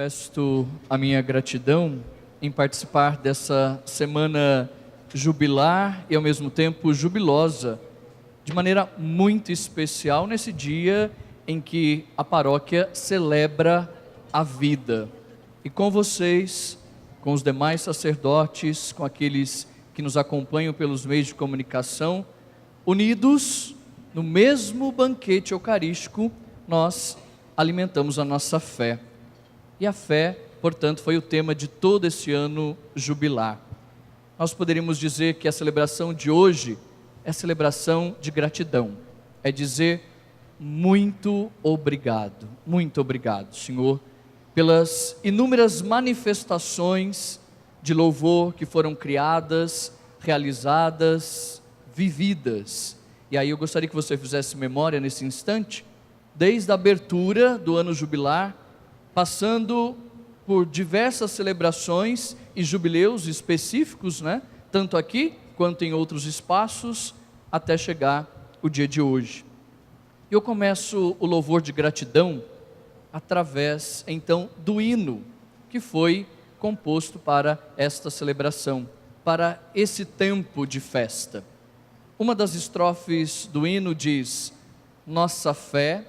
manifesto a minha gratidão em participar dessa semana jubilar e ao mesmo tempo jubilosa, de maneira muito especial nesse dia em que a paróquia celebra a vida. E com vocês, com os demais sacerdotes, com aqueles que nos acompanham pelos meios de comunicação, unidos no mesmo banquete eucarístico, nós alimentamos a nossa fé. E a fé, portanto, foi o tema de todo esse ano jubilar. Nós poderíamos dizer que a celebração de hoje é celebração de gratidão. É dizer muito obrigado, Senhor, pelas inúmeras manifestações de louvor que foram criadas, realizadas, vividas. E aí eu gostaria que você fizesse memória nesse instante, desde a abertura do ano jubilar, passando por diversas celebrações e jubileus específicos, tanto aqui quanto em outros espaços, até chegar o dia de hoje. Eu começo o louvor de gratidão através, então, do hino que foi composto para esta celebração, para esse tempo de festa. Uma das estrofes do hino diz: nossa fé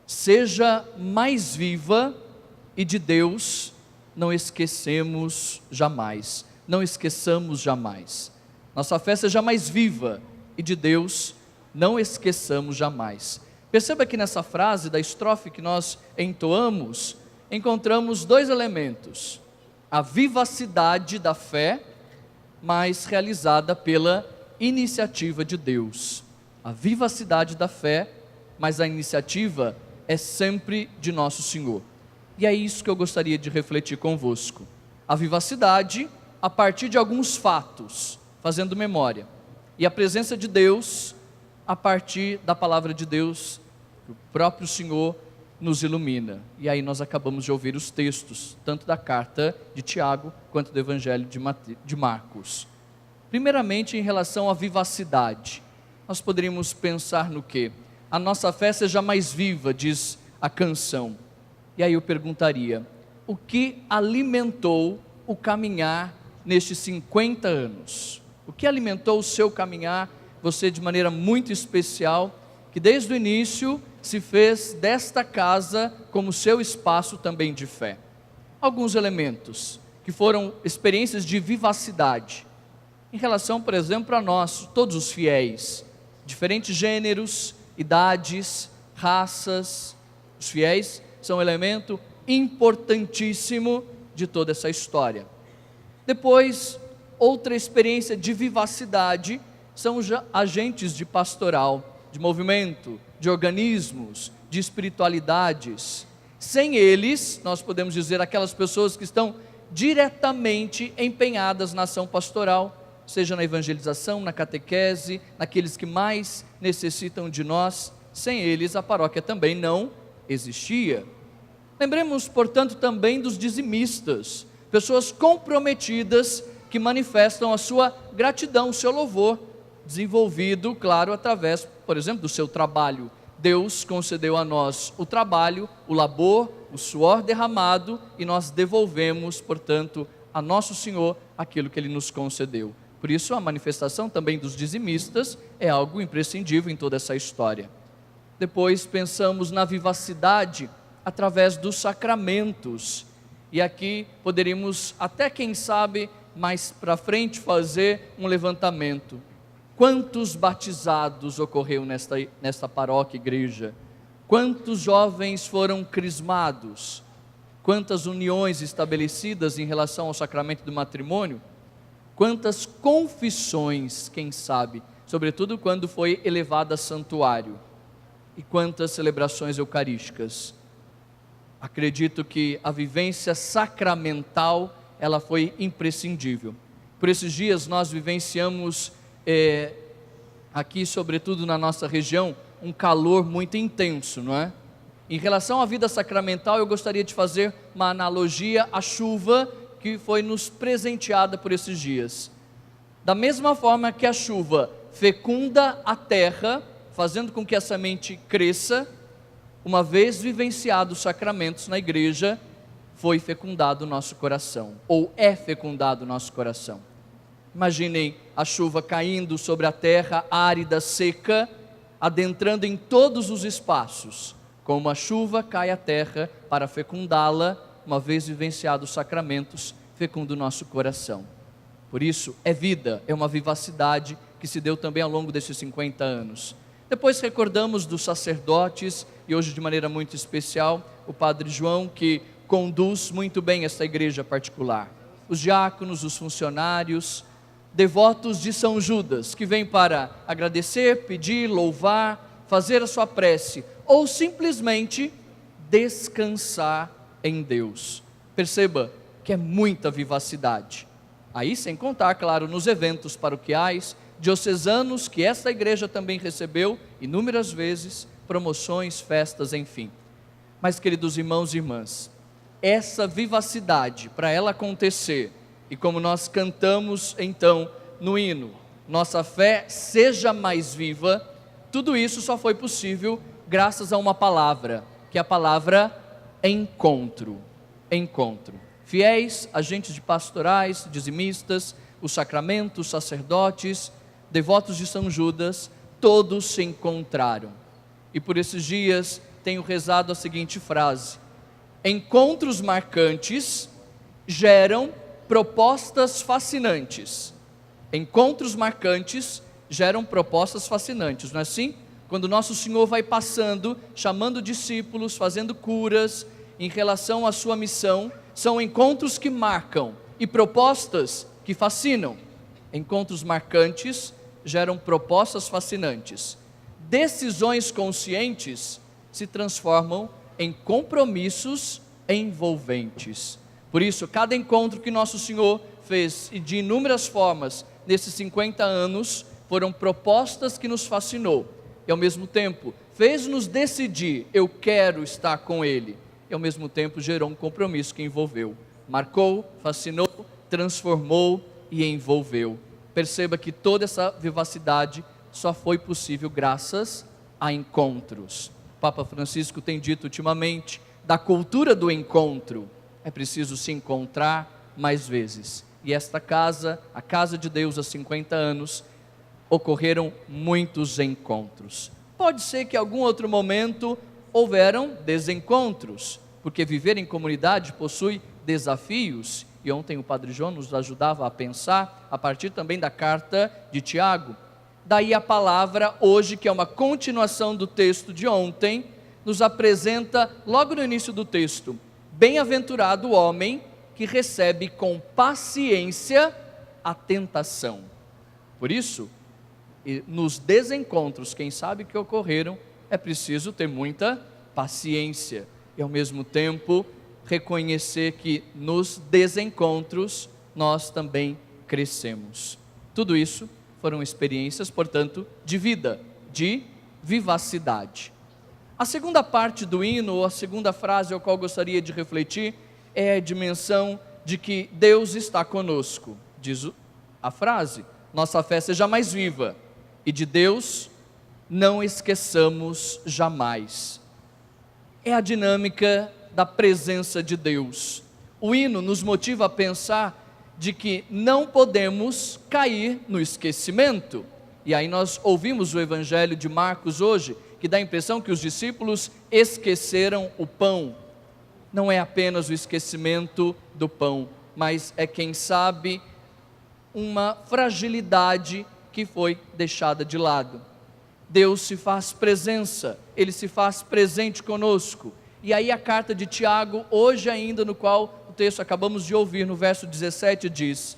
seja mais viva e de Deus não esqueçamos jamais. Não esqueçamos jamais. Nossa fé seja mais viva e de Deus não esqueçamos jamais. Perceba que nessa frase da estrofe que nós entoamos, encontramos dois elementos: a vivacidade da fé, mas realizada pela iniciativa de Deus. A vivacidade da fé, mas a iniciativa é sempre de nosso Senhor. E é isso que eu gostaria de refletir convosco. A vivacidade a partir de alguns fatos, fazendo memória. E a presença de Deus a partir da palavra de Deus, que o próprio Senhor nos ilumina. E aí nós acabamos de ouvir os textos, tanto da carta de Tiago, quanto do Evangelho de Marcos. Primeiramente, em relação à vivacidade, nós poderíamos pensar no quê? A nossa fé seja mais viva, diz a canção. E aí eu perguntaria: o que alimentou o caminhar nestes 50 anos? O que alimentou o seu caminhar, você de maneira muito especial, que desde o início se fez desta casa como seu espaço também de fé? Alguns elementos que foram experiências de vivacidade, em relação, por exemplo, a nós, todos os fiéis, diferentes gêneros, idades, raças. Os fiéis são um elemento importantíssimo de toda essa história. Depois, outra experiência de vivacidade são os agentes de pastoral, de movimento, de organismos, de espiritualidades. Sem eles, nós podemos dizer aquelas pessoas que estão diretamente empenhadas na ação pastoral, seja na evangelização, na catequese, naqueles que mais necessitam de nós. Sem eles a paróquia também não existia. Lembremos, portanto, também dos dizimistas, pessoas comprometidas que manifestam a sua gratidão, o seu louvor, desenvolvido, claro, através, por exemplo, do seu trabalho. Deus concedeu a nós o trabalho, o labor, o suor derramado, e nós devolvemos, portanto, a nosso Senhor aquilo que Ele nos concedeu. Por isso, a manifestação também dos dizimistas é algo imprescindível em toda essa história. Depois pensamos na vivacidade através dos sacramentos, e aqui poderíamos até, quem sabe, mais para frente fazer um levantamento. Quantos batizados ocorreu nesta paróquia, igreja? Quantos jovens foram crismados? Quantas uniões estabelecidas em relação ao sacramento do matrimônio? Quantas confissões, quem sabe, sobretudo quando foi elevada a santuário? E quantas celebrações eucarísticas? Acredito que a vivência sacramental, ela foi imprescindível. Por esses dias nós vivenciamos, aqui sobretudo na nossa região, um calor muito intenso, não é? Em relação à vida sacramental, eu gostaria de fazer uma analogia à chuva que foi nos presenteada por esses dias. Da mesma forma que a chuva fecunda a terra, fazendo com que a semente cresça, uma vez vivenciados os sacramentos na igreja, foi fecundado o nosso coração, ou é fecundado o nosso coração. Imaginem a chuva caindo sobre a terra árida, seca, adentrando em todos os espaços. Como a chuva cai à terra para fecundá-la, uma vez vivenciados os sacramentos, fecunda o nosso coração. Por isso, é vida, é uma vivacidade que se deu também ao longo desses 50 anos. Depois recordamos dos sacerdotes, e hoje de maneira muito especial, o Padre João, que conduz muito bem esta igreja particular. Os diáconos, os funcionários, devotos de São Judas, que vêm para agradecer, pedir, louvar, fazer a sua prece, ou simplesmente descansar em Deus. Perceba que é muita vivacidade. Aí sem contar, claro, nos eventos paroquiais, diocesanos, que esta igreja também recebeu inúmeras vezes, promoções, festas, enfim. Mas, queridos irmãos e irmãs, essa vivacidade, para ela acontecer, e como nós cantamos então no hino, nossa fé seja mais viva, tudo isso só foi possível graças a uma palavra, que é a palavra encontro. Encontro. Fiéis, agentes de pastorais, dizimistas, os sacramentos, sacerdotes, devotos de São Judas, todos se encontraram. E por esses dias tenho rezado a seguinte frase: encontros marcantes geram propostas fascinantes. Encontros marcantes geram propostas fascinantes, não é assim? Quando nosso Senhor vai passando, chamando discípulos, fazendo curas, em relação à sua missão, são encontros que marcam e propostas que fascinam. Encontros marcantes geram propostas fascinantes. Decisões conscientes se transformam em compromissos envolventes. Por isso, cada encontro que nosso Senhor fez, e de inúmeras formas, nesses 50 anos, foram propostas que nos fascinou, e ao mesmo tempo, fez-nos decidir, eu quero estar com Ele, e ao mesmo tempo gerou um compromisso que envolveu, marcou, fascinou, transformou e envolveu. Perceba que toda essa vivacidade só foi possível graças a encontros. O Papa Francisco tem dito ultimamente da cultura do encontro. É preciso se encontrar mais vezes. E esta casa, a casa de Deus há 50 anos, ocorreram muitos encontros. Pode ser que em algum outro momento houveram desencontros, porque viver em comunidade possui desafios, e ontem o Padre João nos ajudava a pensar, a partir também da carta de Tiago. Daí a palavra hoje, que é uma continuação do texto de ontem, nos apresenta logo no início do texto: bem-aventurado o homem que recebe com paciência a tentação. Por isso, nos desencontros, quem sabe que ocorreram, é preciso ter muita paciência e ao mesmo tempo reconhecer que nos desencontros nós também crescemos. Tudo isso foram experiências, portanto, de vida, de vivacidade. A segunda parte do hino, ou a segunda frase ao qual gostaria de refletir, é a dimensão de que Deus está conosco. Diz a frase: nossa fé seja mais viva, e de Deus não esqueçamos jamais. É a dinâmica da presença de Deus. O hino nos motiva a pensar de que não podemos cair no esquecimento. E aí nós ouvimos o Evangelho de Marcos hoje, que dá a impressão que os discípulos esqueceram o pão. Não é apenas o esquecimento do pão, mas é, quem sabe, uma fragilidade que foi deixada de lado. Deus se faz presença, Ele se faz presente conosco. E aí a carta de Tiago, hoje ainda, no qual o texto acabamos de ouvir, no verso 17, diz: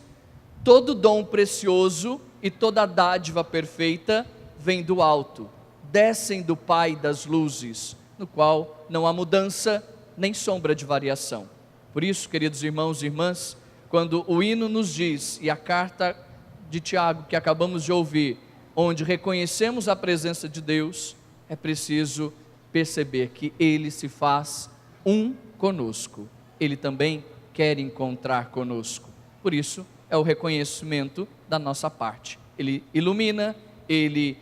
todo dom precioso e toda dádiva perfeita vem do alto, descem do Pai das luzes, no qual não há mudança nem sombra de variação. Por isso, queridos irmãos e irmãs, quando o hino nos diz, e a carta de Tiago que acabamos de ouvir, onde reconhecemos a presença de Deus, é preciso perceber que Ele se faz um conosco. Ele também quer encontrar conosco. Por isso, é o reconhecimento da nossa parte. Ele ilumina, Ele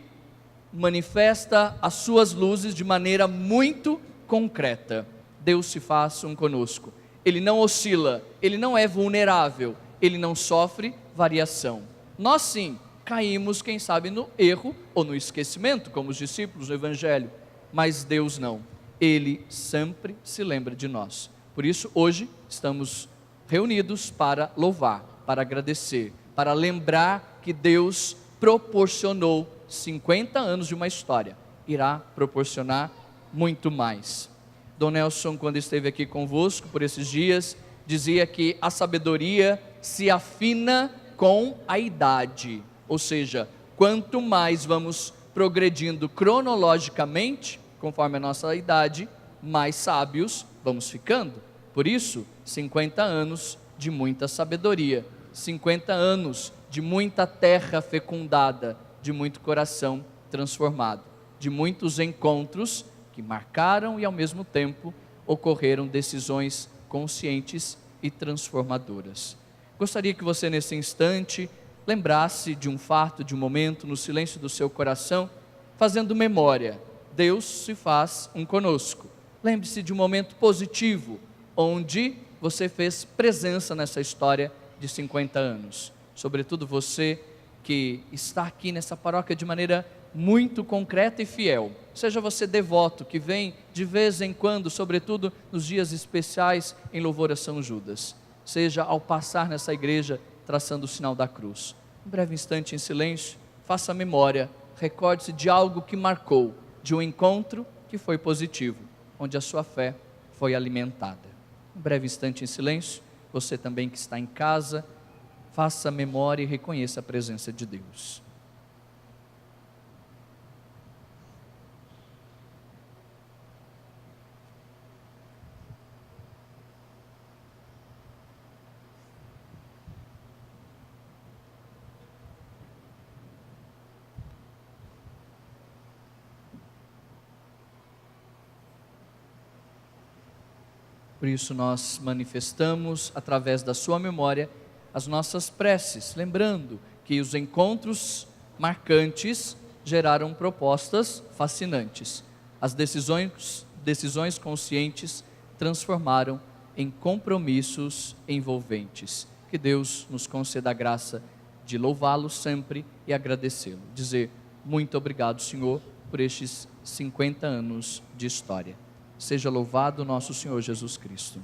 manifesta as suas luzes de maneira muito concreta. Deus se faz um conosco. ele não oscila, ele não é vulnerável, ele não sofre variação. Nós sim, caímos, quem sabe, no erro ou no esquecimento, como os discípulos do Evangelho, mas Deus não, Ele sempre se lembra de nós. Por isso, hoje, estamos reunidos para louvar, para agradecer, para lembrar que Deus proporcionou 50 anos de uma história, irá proporcionar muito mais. Dom Nelson, quando esteve aqui convosco por esses dias, dizia que a sabedoria se afina com a idade, ou seja, quanto mais vamos progredindo cronologicamente, conforme a nossa idade, mais sábios vamos ficando. Por isso, 50 anos de muita sabedoria, 50 anos de muita terra fecundada, de muito coração transformado, de muitos encontros que marcaram e ao mesmo tempo ocorreram decisões conscientes e transformadoras. Gostaria que você nesse instante lembrasse de um fato, de um momento no silêncio do seu coração, fazendo memória. Deus se faz um conosco. Lembre-se de um momento positivo, onde você fez presença nessa história de 50 anos. Sobretudo você que está aqui nessa paróquia de maneira muito concreta e fiel. Seja você devoto, que vem de vez em quando, sobretudo nos dias especiais em louvor a São Judas. Seja ao passar nessa igreja, traçando o sinal da cruz. Um breve instante em silêncio, faça memória, recorde-se de algo que marcou, de um encontro que foi positivo, onde a sua fé foi alimentada. Um breve instante em silêncio, você também que está em casa, faça memória e reconheça a presença de Deus. Por isso nós manifestamos, através da sua memória, as nossas preces, lembrando que os encontros marcantes geraram propostas fascinantes. As decisões conscientes transformaram em compromissos envolventes. Que Deus nos conceda a graça de louvá-lo sempre e agradecê-lo. Dizer muito obrigado, Senhor, por estes 50 anos de história. Seja louvado nosso Senhor Jesus Cristo.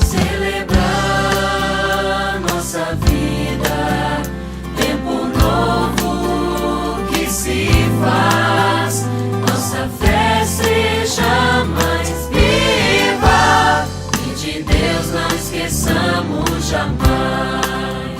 Celebrar nossa vida, tempo novo que se faz, nossa fé seja mais viva e de Deus não esqueçamos jamais.